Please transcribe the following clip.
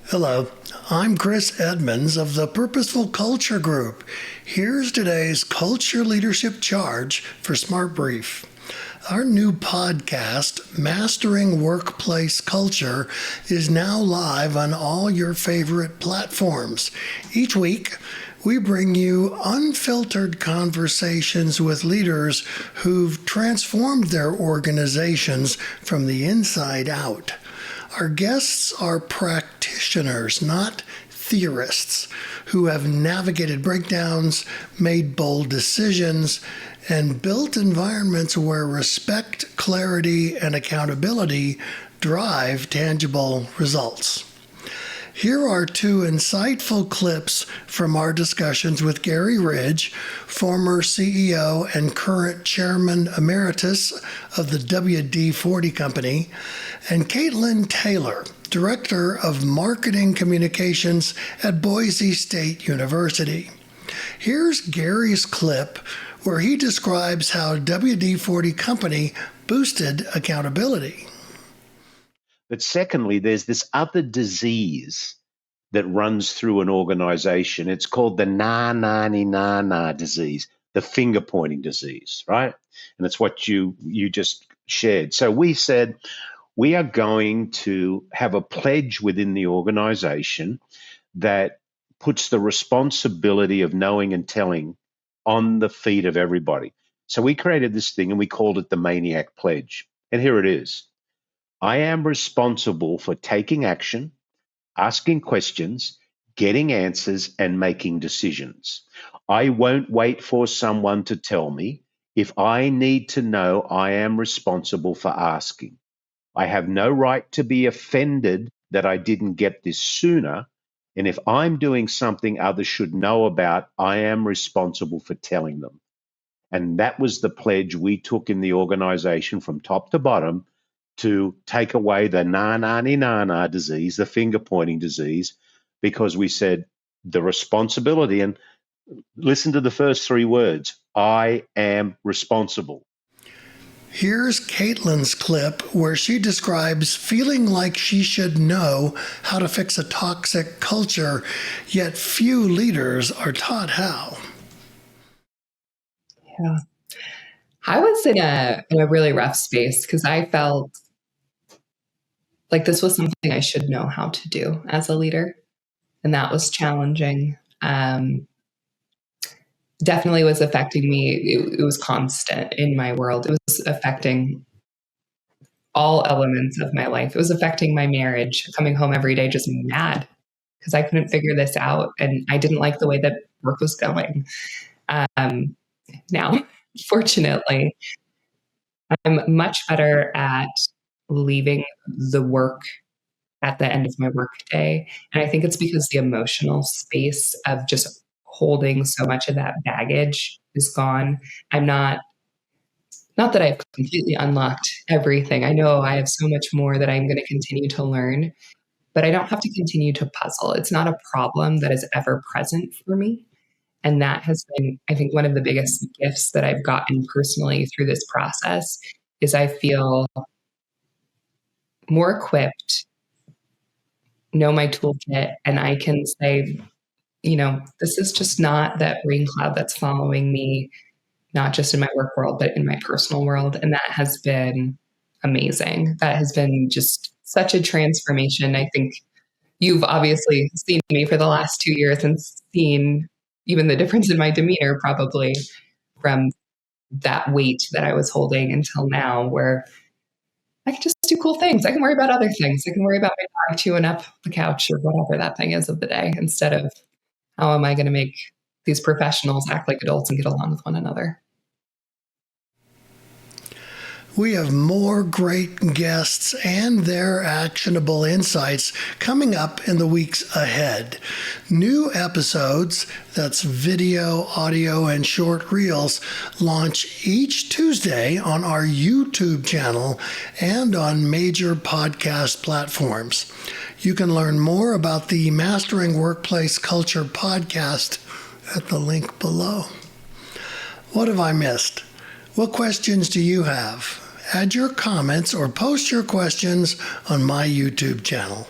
Hello, I'm Chris Edmonds of the Purposeful Culture Group. Here's today's Culture Leadership Charge for SmartBrief. Our new podcast, Mastering Workplace Culture, is now live on all your favorite platforms. Each week, we bring you unfiltered conversations with leaders who've transformed their organizations from the inside out. Our guests are practitioners, not theorists, who have navigated breakdowns, made bold decisions, and built environments where respect, clarity, and accountability drive tangible results. Here are two insightful clips from our discussions with Garry Ridge, former CEO and current Chairman Emeritus of the WD-40 Company, and Katelyn Taylor, Director of Marketing Communications at Boise State University. Here's Garry's clip where he describes how WD-40 Company boosted accountability. But secondly, there's this other disease that runs through an organization. It's called the na disease, the finger pointing disease, right? And it's what you just shared. So we said we are going to have a pledge within the organization that puts the responsibility of knowing and telling on the feet of everybody. So we created this thing and we called it the Maniac Pledge. And here it is. I am responsible for taking action, asking questions, getting answers, and making decisions. I won't wait for someone to tell me. If I need to know, I am responsible for asking. I have no right to be offended that I didn't get this sooner. And if I'm doing something others should know about, I am responsible for telling them. And that was the pledge we took in the organization from top to bottom to take away the na disease, the finger pointing disease, because we said the responsibility, and listen to the first three words, I am responsible. Here's Katelyn's clip where she describes feeling like she should know how to fix a toxic culture, yet few leaders are taught how. Yeah. I was in a really rough space because I felt like this was something I should know how to do as a leader. And that was challenging. Definitely was affecting me. It was constant in my world. It was affecting all elements of my life. It was affecting my marriage, coming home every day just mad because I couldn't figure this out. And I didn't like the way that work was going. Now, fortunately, I'm much better at leaving the work at the end of my work day. And I think it's because the emotional space of just holding so much of that baggage is gone. I'm not that I've completely unlocked everything. I know I have so much more that I'm going to continue to learn, but I don't have to continue to puzzle. It's not a problem that is ever present for me. And that has been, I think, one of the biggest gifts that I've gotten personally through this process is I feel more equipped, know my toolkit, and I can say, this is just not that rain cloud that's following me, not just in my work world, but in my personal world. And that has been amazing. That has been just such a transformation. I think you've obviously seen me for the last 2 years and seen even the difference in my demeanor probably from that weight that I was holding until now, where I can just do cool things. I can worry about other things. I can worry about my dog chewing up the couch or whatever that thing is of the day, instead of how am I going to make these professionals act like adults and get along with one another. We have more great guests and their actionable insights coming up in the weeks ahead. New episodes, that's video, audio, and short reels, launch each Tuesday on our YouTube channel and on major podcast platforms. You can learn more about the Mastering Workplace Culture podcast at the link below. What have I missed? What questions do you have? Add your comments or post your questions on my YouTube channel.